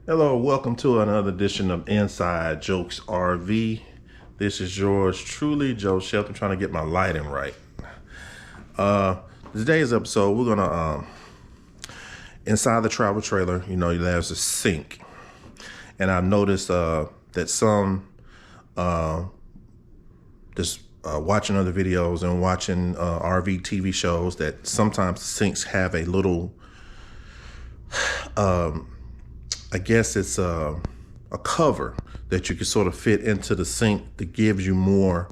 Hello, welcome to another edition of Inside Jokes RV. This is yours truly, Joe Shelton, trying to get my lighting right. Today's episode, we're gonna inside the travel trailer, there's a sink, and I've noticed that some just watching other videos and watching RV TV shows that sometimes sinks have a little I guess it's a cover that you can sort of fit into the sink that gives you more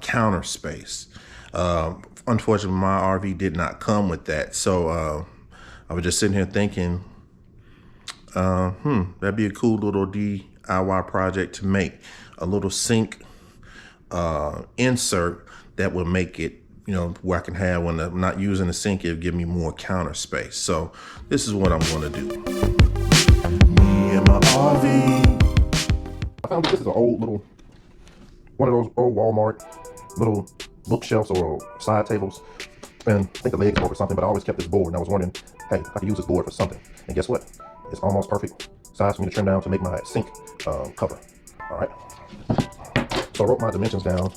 counter space. Unfortunately, my RV did not come with that. So I was just sitting here thinking, that'd be a cool little DIY project to make a little sink insert that would make it, where I can have, when I'm not using the sink, it'll give me more counter space. So this is what I'm going to do. Me and my RV. I found this is an old little, one of those old Walmart little bookshelves or side tables. And I think the legs broke or something, but I always kept this board. And I was wondering, hey, if I could use this board for something. And guess what? It's almost perfect size for me to trim down to make my sink cover. All right. So I wrote my dimensions down.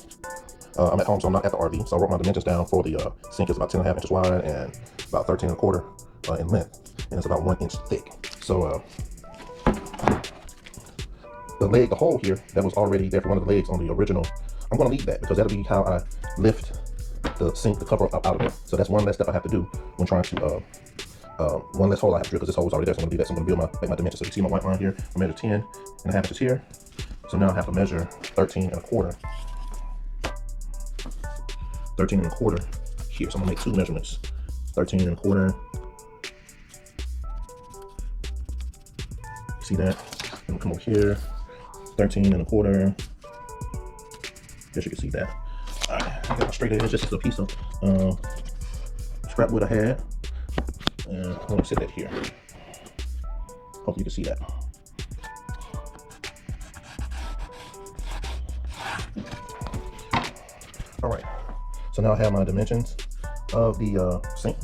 I'm at home, so I'm not at the RV. So I wrote my dimensions down for the sink. It's about 10.5 inches wide and about 13.25 in length. And it's about 1 inch thick. So the hole here that was already there for one of the legs on the original, I'm going to leave that because that'll be how I lift the sink, the cover up out of there. So that's one less step I have to do when trying to, one less hole I have to drill because this hole is already there. So I'm going to leave that. So I'm going to make my dimensions. So you see my white line here, I measure 10.5 inches here. So now I have to measure 13.25 here. So I'm going to make two measurements, 13.25. See that? And come over here, 13.25. Guess you can see that. All right, I got my straight edge. This is a piece of scrap wood I had, and I'm gonna set that here. Hope you can see that. All right. So now I have my dimensions of the sink.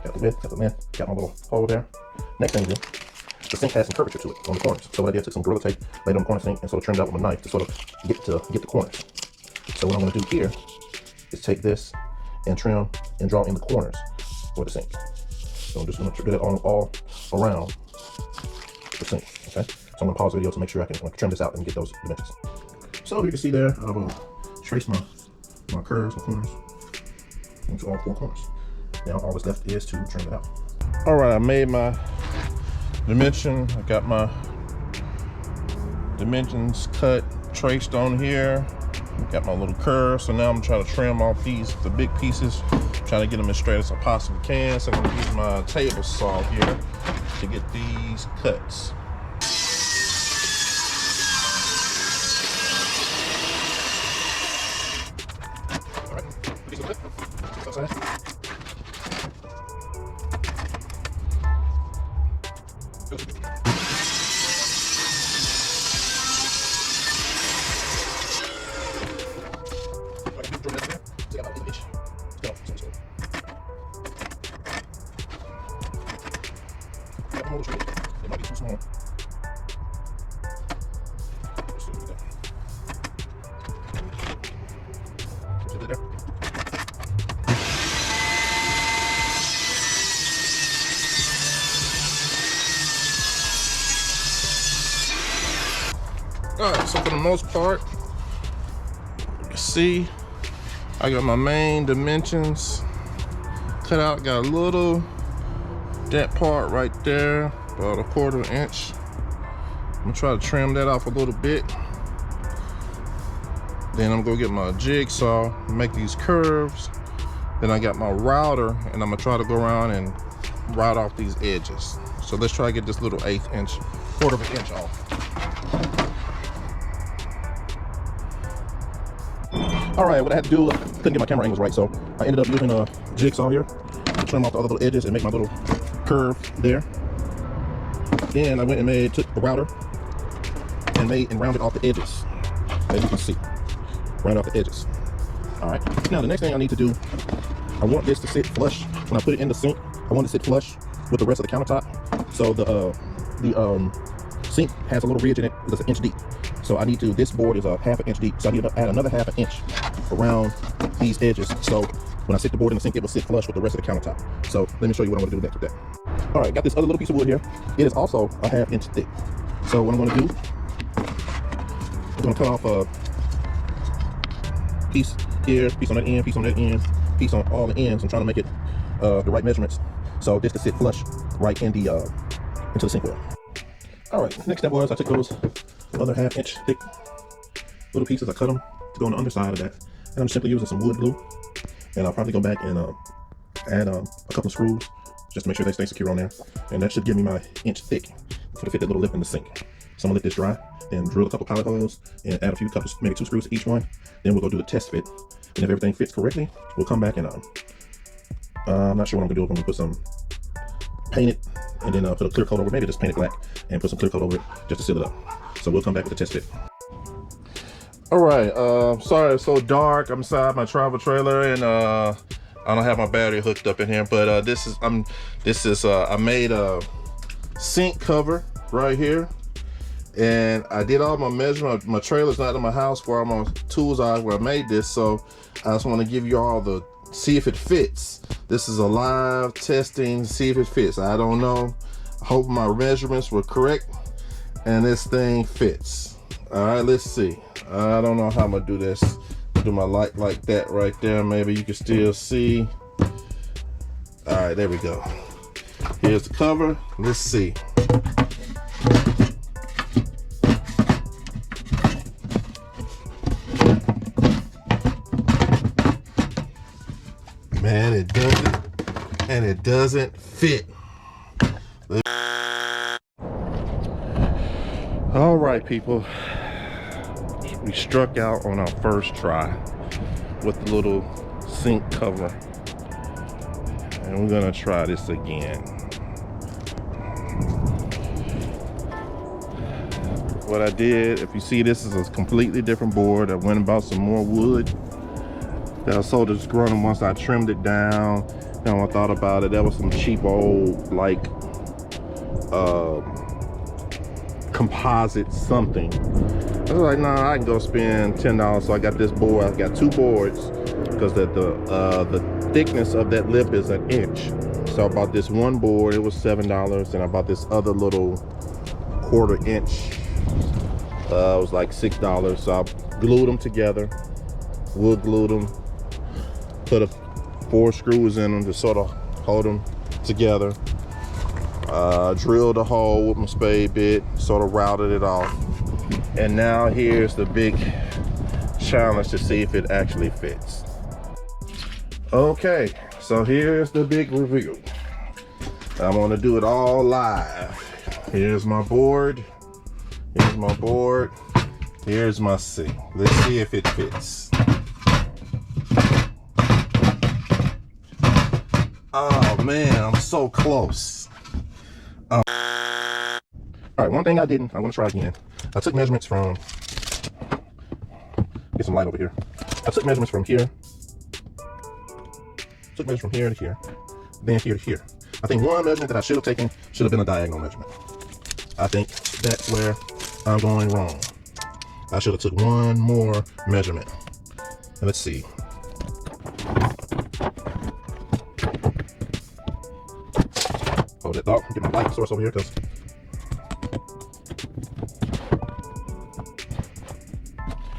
Got the width, got the length, got my little hole there. Next thing is, the sink has some curvature to it on the corners. So what I did, I took some Gorilla Tape, laid it on the corner sink, and sort of trimmed out with my knife to sort of get the corners. So what I'm going to do here is take this and trim and draw in the corners for the sink. So I'm just going to do that all around the sink. Okay. So I'm going to pause the video to make sure I can trim this out and get those dimensions. So you can see there, I will trace my curves, my corners, into all four corners. Now all that's left is to trim it out. All right, I made my dimension. I got my dimensions cut, traced on here. Got my little curve. So now I'm trying to trim off the big pieces, trying to get them as straight as I possibly can. So I'm going to use my table saw here to get these cuts. All right, piece of wood. Outside. It might be too small. Alright, so for the most part, you can see I got my main dimensions cut out. Got a little, that part right there, about 1/4 inch. I'm gonna try to trim that off a little bit. Then I'm gonna get my jigsaw, make these curves. Then I got my router, and I'm gonna try to go around and route off these edges. So let's try to get this little 1/8 inch, 1/4 inch off. All right, what I had to do, I couldn't get my camera angles right, so I ended up using a jigsaw here to trim off the other little edges and make my little curve there. Then I went and took the router and rounded off the edges, as you can see, round off the edges. All right, now the next thing I need to do, I want this to sit flush. When I put it in the sink, I want it to sit flush with the rest of the countertop. So the sink has a little ridge in it that's an inch deep. So I need to, this board is a half an inch deep. So I need to add another half an inch around these edges. So when I sit the board in the sink, it will sit flush with the rest of the countertop. So let me show you what I'm gonna do next with that. All right, got this other little piece of wood here. It is also a half inch thick. So what I'm gonna do, I'm gonna cut off a piece here, piece on that end, piece on that end, piece on all the ends. I'm trying to make it the right measurements. So this can sit flush right in the into the sink well. All right, next step was I took those other half inch thick little pieces, I cut them to go on the underside of that. And I'm simply using some wood glue. And I'll probably go back and add a couple of screws just to make sure they stay secure on there. And that should give me my inch thick for to fit that little lip in the sink. So I'm gonna let this dry and drill a couple pilot holes and add a few couples, maybe 2 screws to each one. Then we'll go do the test fit. And if everything fits correctly, we'll come back and I'm not sure what I'm gonna do. I'm gonna put some paint it and then put a clear coat over it, maybe just paint it black and put some clear coat over it just to seal it up. So we'll come back with the test fit. All right, sorry it's so dark. I'm inside my travel trailer and I don't have my battery hooked up in here, but I made a sink cover right here, and I did all my measurement. My trailer's not in my house where my tools are where I made this, so I just want to give you all the see if it fits. This is a live testing, see if it fits. I don't know. I hope my measurements were correct and this thing fits. All right, let's see. I don't know how I'm gonna do this. Do my light like that right there. Maybe you can still see. All right, there we go. Here's the cover. Let's see. Man, it doesn't, and it doesn't fit. All right, people. We struck out on our first try with the little sink cover, and we're gonna try this again. What I did, if you see, this is a completely different board. I went and bought some more wood that I sold to Scrum once I trimmed it down. Then I thought about it, that was some cheap old like composite something. I was like, nah, I can go spend $10. So I got this board. I got 2 boards because the thickness of that lip is 1 inch. So I bought this one board, it was $7, and I bought this other little 1/4 inch. It was like $6. So I glued them together, wood glued them, put 4 screws in them to sort of hold them together. Drilled a hole with my spade bit, sort of routed it off. And now here's the big challenge to see if it actually fits. Okay, so here's the big reveal. I'm gonna do it all live. Here's my board. Here's my board. Here's my sink. Let's see if it fits. Oh man, I'm so close. All right, one thing I didn't, I want to try again. I took measurements from, get some light over here. I took measurements from here. Took measurements from here to here, then here to here. I think one measurement that I should have taken should have been a diagonal measurement. I think that's where I'm going wrong. I should have took one more measurement. And let's see. Hold that thought. Get my light source over here because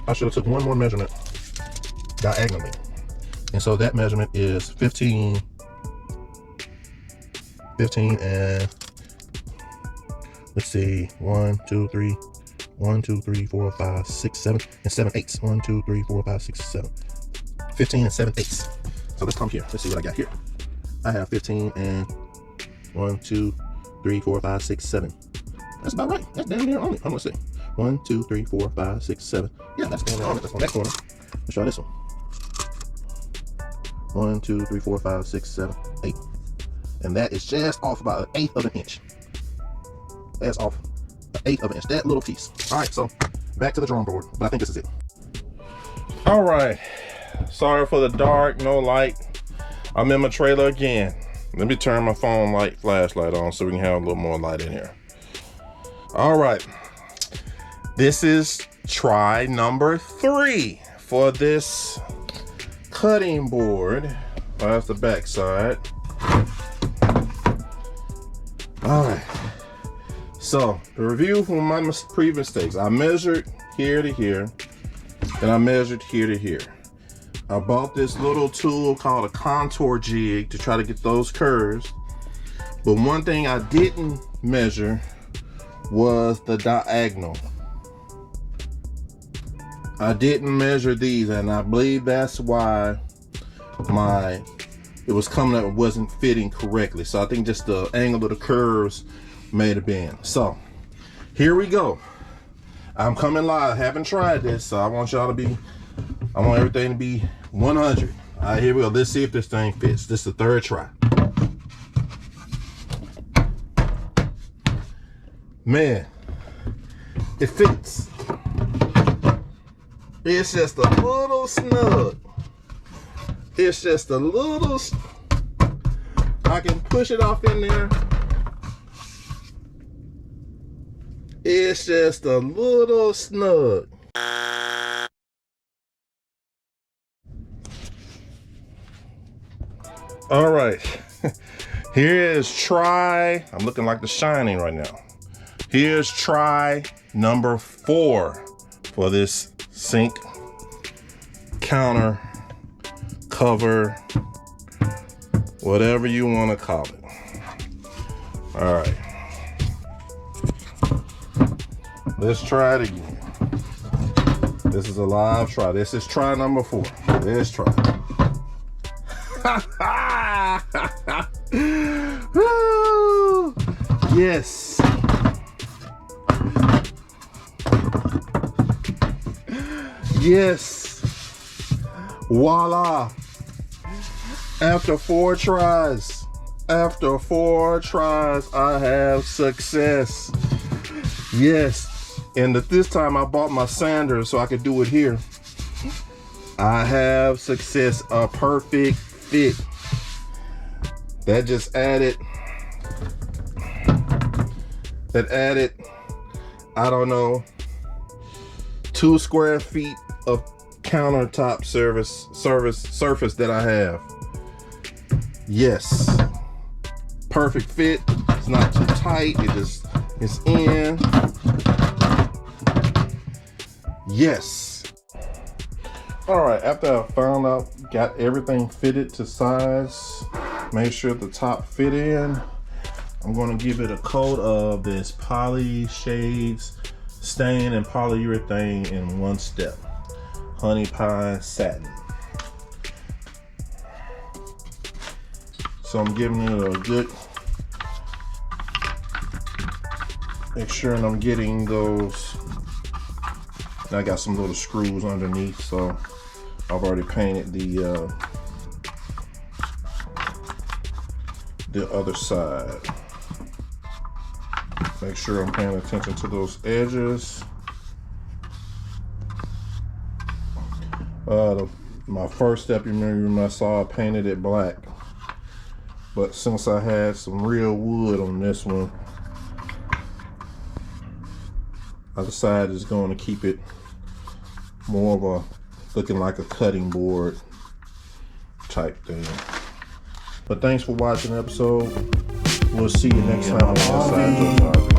I should have took one more measurement diagonally. And so that measurement is 15 and let's see, 1, 2, 3, 4, 5, 6, 7, and 7/8. 1, 2, 3, 4, 5, 6, 7. 15 and 7/8. So let's come here. Let's see what I got here. I have 15 and 1, 2, 3, 4, 5, 6, 7. That's about right. That's down there on it. I'm gonna see. 1, 2, 3, 4, 5, 6, 7. Yeah, that's down there on it. That's on that corner. Let's try this one. 1, 2, 3, 4, 5, 6, 7, 8. And that is just off about 1/8 of an inch. That's off 1/8 of an inch. That little piece. All right, so back to the drawing board. But I think this is it. All right. Sorry for the dark, no light. I'm in my trailer again. Let me turn my phone light flashlight on so we can have a little more light in here. All right, this is try number 3 for this cutting board. Oh, that's the back side. All right, so the review from my previous mistakes. I measured here to here, and I measured here to here. I bought this little tool called a contour jig to try to get those curves. But one thing I didn't measure was the diagonal. I didn't measure these, and I believe that's why it was coming up, it wasn't fitting correctly. So I think just the angle of the curves made a bend. So here we go. I'm coming live. I haven't tried this, so I want everything to be 100. All right, here we go. Let's see if this thing fits. This is the 3rd try. Man, it fits. It's just a little snug. It's just a little, I can push it off in there. It's just a little snug. All right, here is try, I'm looking like The Shining right now. Here's try number 4 for this sink counter cover, whatever you want to call it. All right, let's try it again. This is a live try. This is try number 4. Let's try. Yes. Yes. Voila. After 4 tries, I have success. Yes. And this time I bought my sander so I could do it here. I have success. A perfect fit. That just added, I don't know, 2 square feet of countertop surface that I have. Yes, perfect fit. It's not too tight. It's in. Yes. All right, after I found out, got everything fitted to size, made sure the top fit in, I'm going to give it a coat of this Poly Shades stain and polyurethane in 1 step, honey pie satin. So I'm giving it a good, make sure I'm getting those. I got some little screws underneath, so I've already painted the other side. Make sure I'm paying attention to those edges. My first step, you remember I saw I painted it black, but since I had some real wood on this one, I decided it's going to keep it more of a looking like a cutting board type thing. But thanks for watching the episode. We'll see you next time on the side.